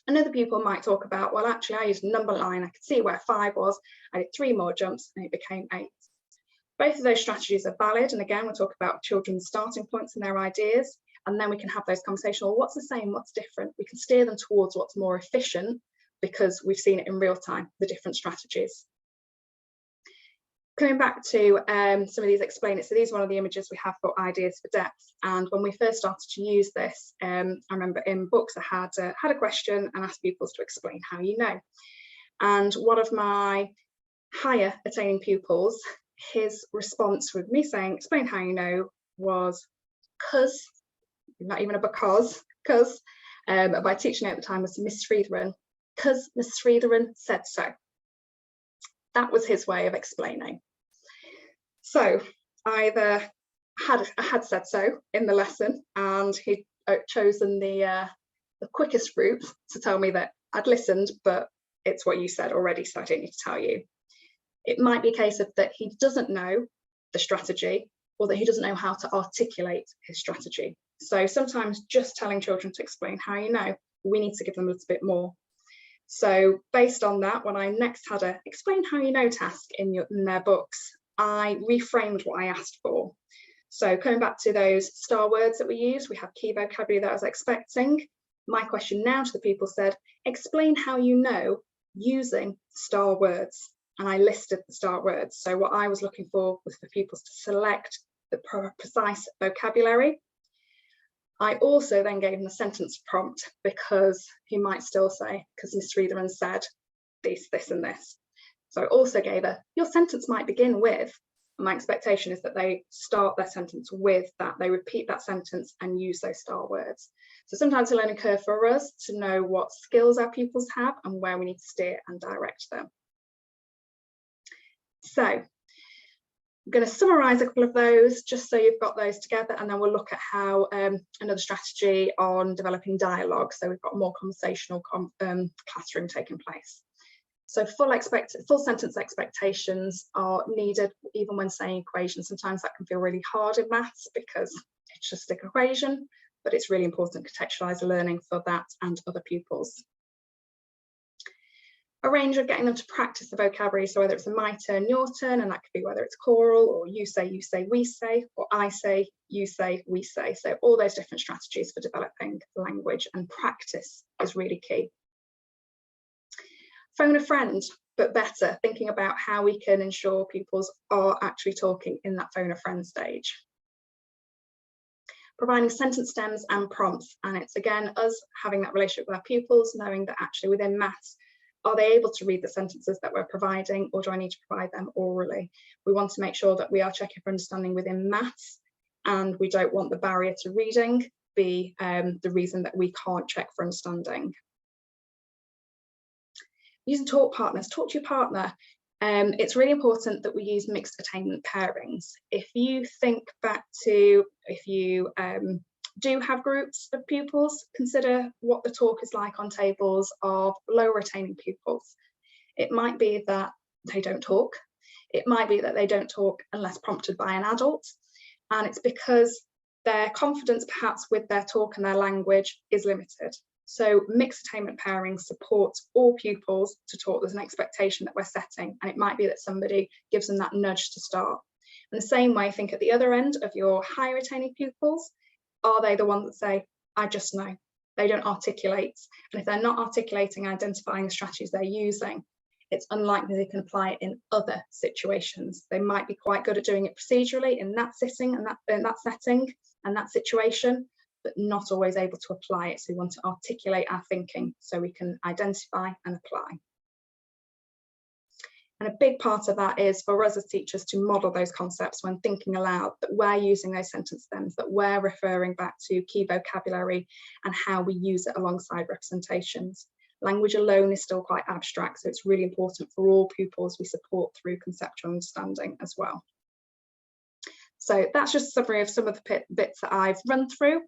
Another pupil might talk about, well, actually, I used a number line. I could see where 5 was. I did 3 more jumps and it became 8. Both of those strategies are valid. And again, we'll talk about children's starting points and their ideas. And then we can have those conversations. Well, what's the same? What's different? We can steer them towards what's more efficient because we've seen it in real time, the different strategies. Coming back to some of these explain it. So these are one of the images we have for ideas for depth. And when we first started to use this, I remember in books I had a question and asked pupils to explain how you know. And one of my higher attaining pupils, his response with me saying, explain how you know, was cause, not even a because, my teacher at the time was Miss Sridharan, because Miss Sridharan said so. That was his way of explaining. So either I had said so in the lesson and he'd chosen the quickest route to tell me that I'd listened, but it's what you said already, so I don't need to tell you. It might be a case of that he doesn't know the strategy or that he doesn't know how to articulate his strategy. So sometimes just telling children to explain how you know, we need to give them a little bit more. So based on that, when I next had a explain how you know task in their books, I reframed what I asked for. So coming back to those star words that we use, we have key vocabulary that I was expecting. My question now to the people said, explain how you know using star words. And I listed the star words. So what I was looking for was for pupils to select the precise vocabulary. I also then gave him the sentence prompt because he might still say, because Miss Sridharan said this, this and this. So I also gave your sentence might begin with, and my expectation is that they start their sentence with that, they repeat that sentence and use those star words. So sometimes a learning curve for us to know what skills our pupils have and where we need to steer and direct them. So I'm going to summarise a couple of those just so you've got those together, and then we'll look at how another strategy on developing dialogue. So we've got more conversational classroom taking place. So full sentence expectations are needed even when saying equations. Sometimes that can feel really hard in maths because it's just an equation, but it's really important to contextualise learning for that and other pupils. A range of getting them to practice the vocabulary, so whether it's a my turn, your turn, and that could be whether it's choral or you say, we say, or I say, you say, we say. So all those different strategies for developing language, and practice is really key. Phone a friend, but better, thinking about how we can ensure pupils are actually talking in that phone a friend stage. Providing sentence stems and prompts, and it's again us having that relationship with our pupils, knowing that actually within maths, are they able to read the sentences that we're providing, or do I need to provide them orally? We want to make sure that we are checking for understanding within maths, and we don't want the barrier to reading be the reason that we can't check for understanding. Using talk partners, talk to your partner. It's really important that we use mixed attainment pairings. If you think back to, if you do have groups of pupils, consider what the talk is like on tables of lower attaining pupils. It might be that they don't talk. It might be that they don't talk unless prompted by an adult. And it's because their confidence perhaps with their talk and their language is limited. So mixed attainment pairing supports all pupils to talk. There's an expectation that we're setting, and it might be that somebody gives them that nudge to start. In the same way, think at the other end of your higher attaining pupils, are they the ones that say, I just know? They don't articulate. And if they're not articulating, identifying the strategies they're using, it's unlikely they can apply it in other situations. They might be quite good at doing it procedurally in that sitting and that setting and that situation, but not always able to apply it. So we want to articulate our thinking so we can identify and apply. And a big part of that is for us as teachers to model those concepts when thinking aloud, that we're using those sentence stems, that we're referring back to key vocabulary and how we use it alongside representations. Language alone is still quite abstract, so it's really important for all pupils we support through conceptual understanding as well. So that's just a summary of some of the bits that I've run through.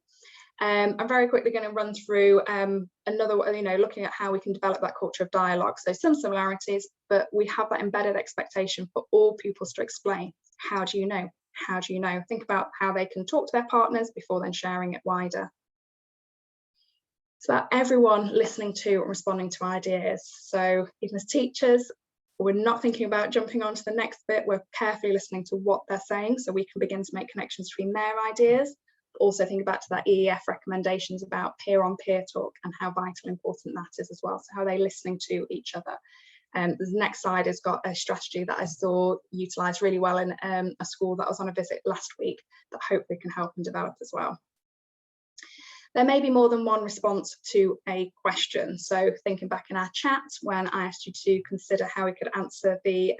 I'm very quickly going to run through another, looking at how we can develop that culture of dialogue. So some similarities, but we have that embedded expectation for all pupils to explain. How do you know? How do you know? Think about how they can talk to their partners before then sharing it wider. It's about everyone listening to and responding to ideas. So even as teachers, we're not thinking about jumping on to the next bit. We're carefully listening to what they're saying so we can begin to make connections between their ideas. Also think back to that EEF recommendations about peer-on-peer talk and how vital and important that is as well. So how are they listening to each other? The next slide has got a strategy that I saw utilised really well in a school that I was on a visit last week that hopefully can help and develop as well. There may be more than one response to a question. So thinking back in our chat, when I asked you to consider how we could answer the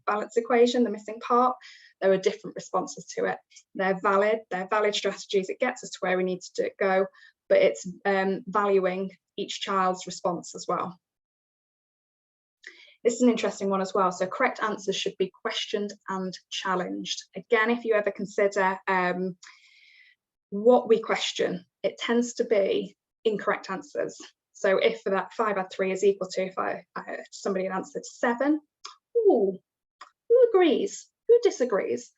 balance equation, the missing part, there are different responses to it. They're valid strategies. It gets us to where we need to go, but it's valuing each child's response as well. This is an interesting one as well. So correct answers should be questioned and challenged. Again, if you ever consider what we question, it tends to be incorrect answers. So if for that 5 add 3 is equal to, if somebody had answered 7, ooh, who agrees? Who disagrees?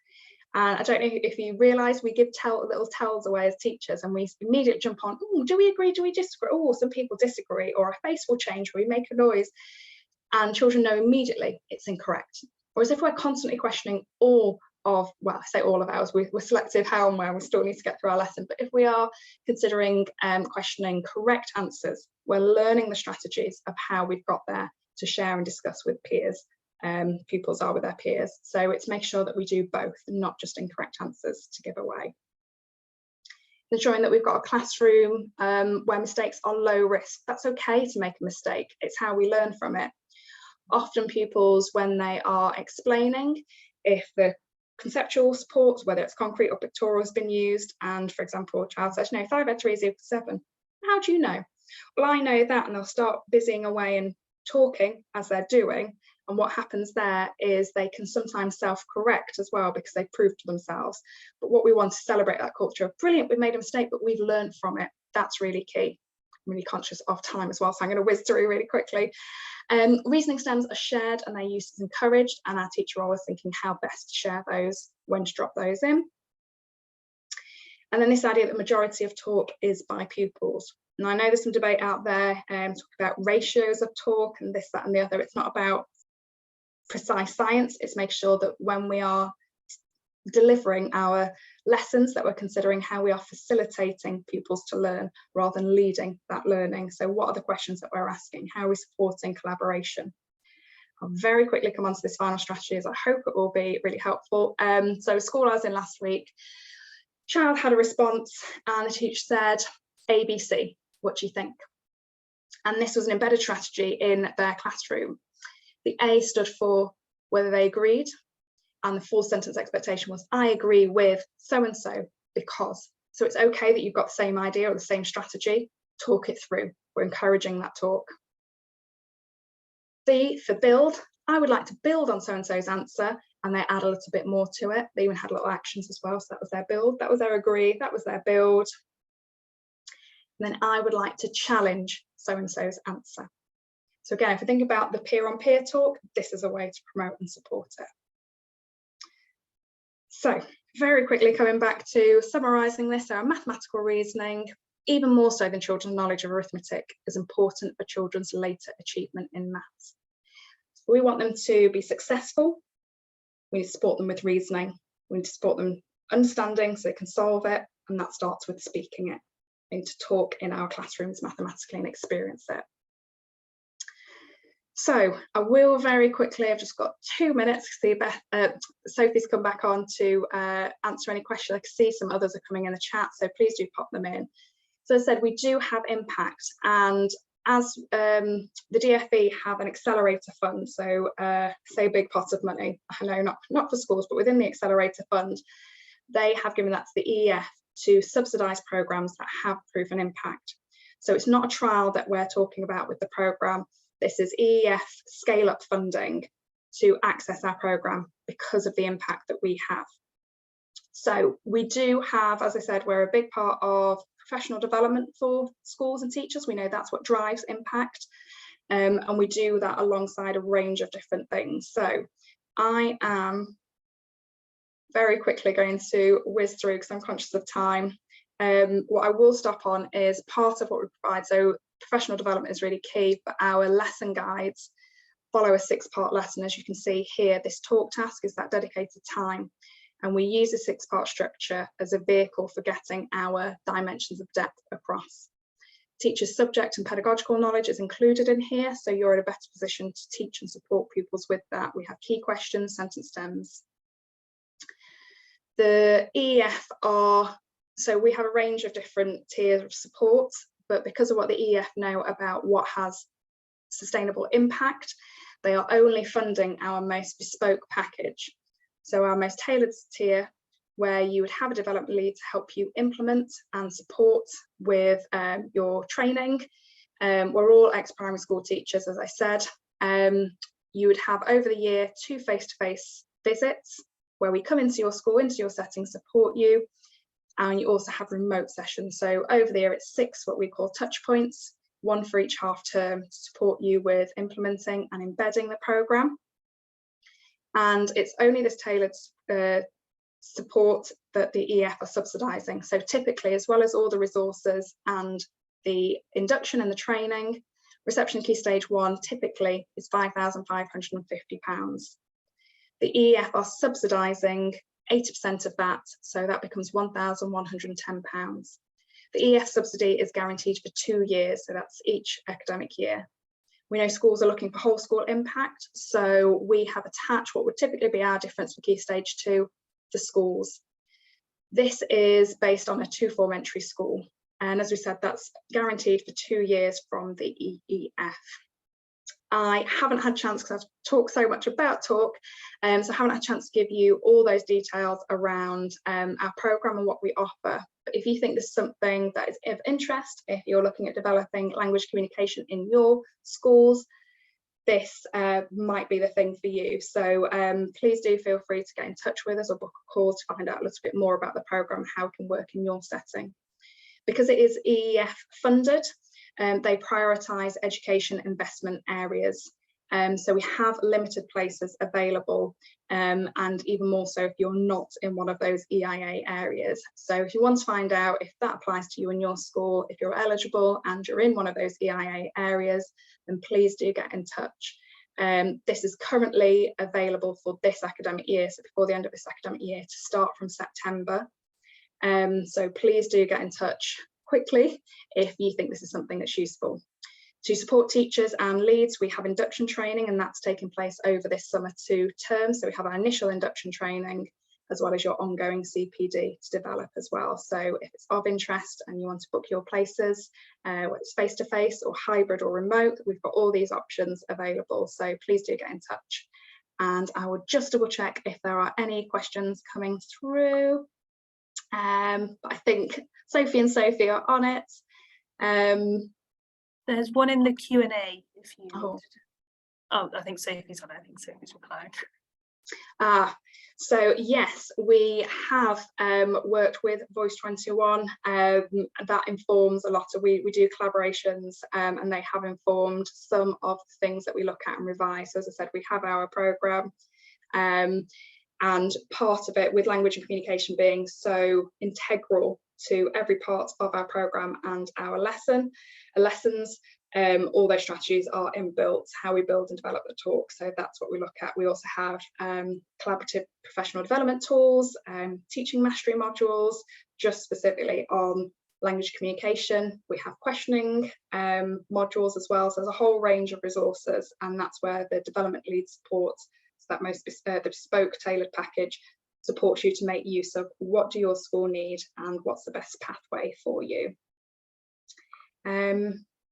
And I don't know if you realise we give little tells away as teachers, and we immediately jump on, ooh, do we agree, do we disagree? Oh, some people disagree, or a face will change, or we make a noise. And children know immediately it's incorrect. Whereas if we're constantly questioning all of, well, I say all of ours, we're selective how and where, we still need to get through our lesson. But if we are considering questioning correct answers, we're learning the strategies of how we've got there to share and discuss with peers. Pupils are with their peers. So it's make sure that we do both, not just incorrect answers to give away. Ensuring that we've got a classroom where mistakes are low risk. That's okay to make a mistake. It's how we learn from it. Often pupils, when they are explaining, if the conceptual support, whether it's concrete or pictorial, has been used, and for example, a child says, no, 5 add 3 is equal to 7. How do you know? Well, I know that, and they'll start busying away and talking as they're doing. And what happens there is they can sometimes self-correct as well because they prove to themselves. But what we want to celebrate that culture of, brilliant, we've made a mistake, but we've learned from it. That's really key. I'm really conscious of time as well, so I'm going to whiz through really quickly. Reasoning stems are shared and their use is encouraged, and our teacher always thinking how best to share those, when to drop those in. And then this idea that the majority of talk is by pupils. And I know there's some debate out there talk about ratios of talk and this, that and the other. It's not about precise science. It's make sure that when we are delivering our lessons that we're considering how we are facilitating pupils to learn rather than leading that learning. So what are the questions that we're asking? How are we supporting collaboration? I'll very quickly come on to this final strategy, as I hope it will be really helpful. So school I was in last week, child had a response and the teacher said, ABC, what do you think? And this was an embedded strategy in their classroom. The A stood for whether they agreed, and the full sentence expectation was, I agree with so-and-so because. So it's okay that you've got the same idea or the same strategy, talk it through. We're encouraging that talk. B for build, I would like to build on so-and-so's answer, and they add a little bit more to it. They even had little actions as well, so that was their build, that was their agree, that was their build. And then I would like to challenge so-and-so's answer. So again, if we think about the peer-on-peer talk, this is a way to promote and support it. So very quickly coming back to summarising this, our mathematical reasoning, even more so than children's knowledge of arithmetic, is important for children's later achievement in maths. So we want them to be successful. We need to support them with reasoning. We need to support them understanding so they can solve it, and that starts with speaking it. We need to talk in our classrooms mathematically and experience it. So I will very quickly, I've just got 2 minutes, see Sophie's come back on to answer any questions. I can see some others are coming in the chat, so please do pop them in. So as I said, we do have impact, and as the DFE have an accelerator fund, so say a big pot of money, I know not for schools, but within the accelerator fund, they have given that to the EEF to subsidise programmes that have proven impact. So it's not a trial that we're talking about with the programme. This is EEF scale-up funding to access our programme because of the impact that we have. So we do have, as I said, we're a big part of professional development for schools and teachers. We know that's what drives impact, and we do that alongside a range of different things. So I am very quickly going to whiz through because I'm conscious of time. What I will stop on is part of what we provide. So professional development is really key, but our lesson guides follow a 6-part lesson. As you can see here, this talk task is that dedicated time, and we use a 6-part structure as a vehicle for getting our dimensions of depth across. Teachers' subject and pedagogical knowledge is included in here, so you're in a better position to teach and support pupils with that. We have key questions, sentence stems. The EEF so we have a range of different tiers of support, but because of what the EEF know about what has sustainable impact, they are only funding our most bespoke package. So our most tailored tier, where you would have a development lead to help you implement and support with your training. We're all ex-primary school teachers, as I said. You would have over the year 2 face-to-face visits where we come into your school, into your setting, support you, and you also have remote sessions. So over the year it's 6 what we call touch points, 1 for each half term to support you with implementing and embedding the programme. And it's only this tailored support that the EF are subsidising. So typically, as well as all the resources and the induction and the training, reception key stage 1 typically is £5,550. The EF are subsidising 80% of that, so that becomes £1,110. The EF subsidy is guaranteed for 2 years, so that's each academic year. We know schools are looking for whole school impact, so we have attached what would typically be our difference for key stage 2 for schools. This is based on a 2-form entry school, and as we said, that's guaranteed for 2 years from the EEF. I haven't had a chance, because I've talked so much about talk, so I haven't had a chance to give you all those details around our programme and what we offer. But if you think there's something that is of interest, if you're looking at developing language communication in your schools, this might be the thing for you. So please do feel free to get in touch with us or book a call to find out a little bit more about the programme, how it can work in your setting. Because it is EEF funded, they prioritise education investment areas. So we have limited places available, and even more so if you're not in one of those EIA areas. So if you want to find out if that applies to you in your school, if you're eligible and you're in one of those EIA areas, then please do get in touch. This is currently available for this academic year, so before the end of this academic year, to start from September. So please do get in touch quickly if you think this is something that's useful. To support teachers and leads, we have induction training, and that's taking place over this summer 2 terms. So we have our initial induction training as well as your ongoing CPD to develop as well. So if it's of interest and you want to book your places, whether it's face-to-face or hybrid or remote, we've got all these options available. So please do get in touch. And I will just double check if there are any questions coming through. But I think Sophie and Sophie are on it. There's one in the Q&A if you wanted to. Oh, I think Sophie's on it. I think Sophie's replying. So yes, we have worked with Voice 21. That informs a lot of, we do collaborations, and they have informed some of the things that we look at and revise. So as I said, we have our programme, and part of it, with language and communication being so integral to every part of our programme and our lessons, all those strategies are inbuilt, how we build and develop the talk. So that's what we look at. We also have collaborative professional development tools, teaching mastery modules, just specifically on language communication. We have questioning modules as well. So there's a whole range of resources, and that's where the development lead supports. So that the bespoke tailored package supports you to make use of what do your school need and what's the best pathway for you.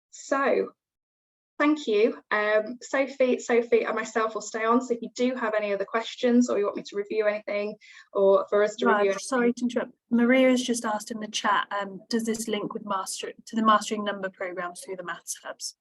So thank you. Sophie and myself will stay on, so if you do have any other questions or you want me to review anything or for us to review anything. Sorry to interrupt. Maria has just asked in the chat, does this link with to the Mastering Number programmes through the Maths Hubs?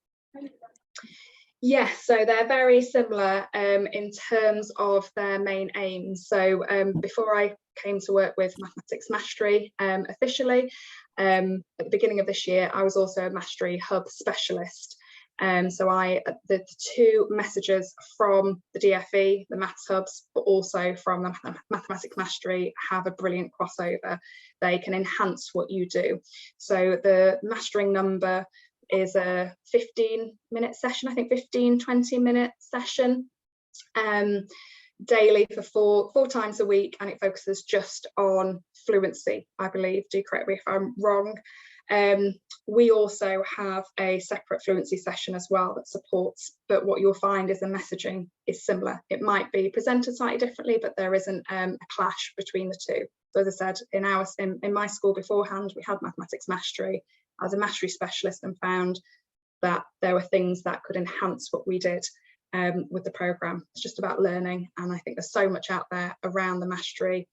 Yes, so they're very similar in terms of their main aims. So before I came to work with Mathematics Mastery officially, At the beginning of this year, I was also a Mastery Hub specialist. So the two messages from the DFE, the Maths Hubs, but also from the Mathematics Mastery have a brilliant crossover. They can enhance what you do. So the mastering number is a 15-minute session, I think 20-minute session, daily for four times a week, and it focuses just on fluency, I believe. Do correct me if I'm wrong. We also have a separate fluency session as well that supports, but what you'll find is the messaging is similar. It might be presented slightly differently, but there isn't a clash between the two. So as I said, in my school beforehand, we had Mathematics Mastery. I was a Mastery specialist and found that there were things that could enhance what we did with the programme. It's just about learning, and I think there's so much out there around the Mastery.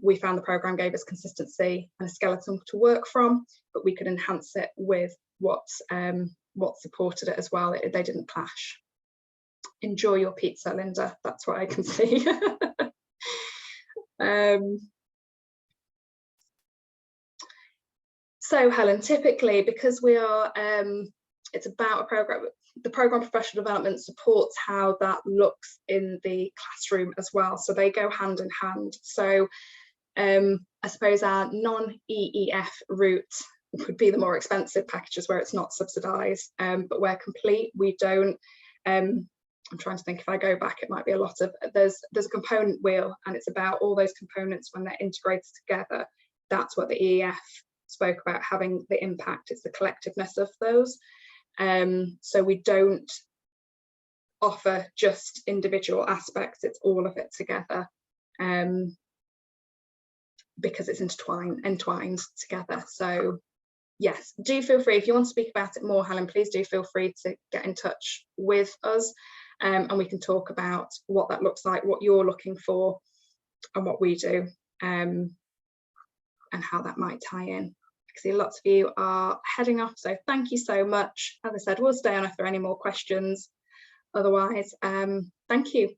We found the programme gave us consistency and a skeleton to work from, but we could enhance it with what supported it as well. They didn't clash. Enjoy your pizza, Linda. That's what I can see. So Helen, typically, because we are, it's about a programme, the programme professional development supports how that looks in the classroom as well. So they go hand in hand. So I suppose our non-EEF route would be the more expensive packages where it's not subsidised, but where complete, we don't. I'm trying to think, if I go back, it might be a lot of, there's a component wheel, and it's about all those components when they're integrated together. That's what the EEF spoke about, having the impact. It's the collectiveness of those. So we don't offer just individual aspects, it's all of it together, because it's entwined together. So yes, do feel free, if you want to speak about it more, Helen, please do feel free to get in touch with us, and we can talk about what that looks like, what you're looking for, and what we do, and how that might tie in. I see lots of you are heading off, so thank you so much. As I said, we'll stay on if there are any more questions. Otherwise, thank you.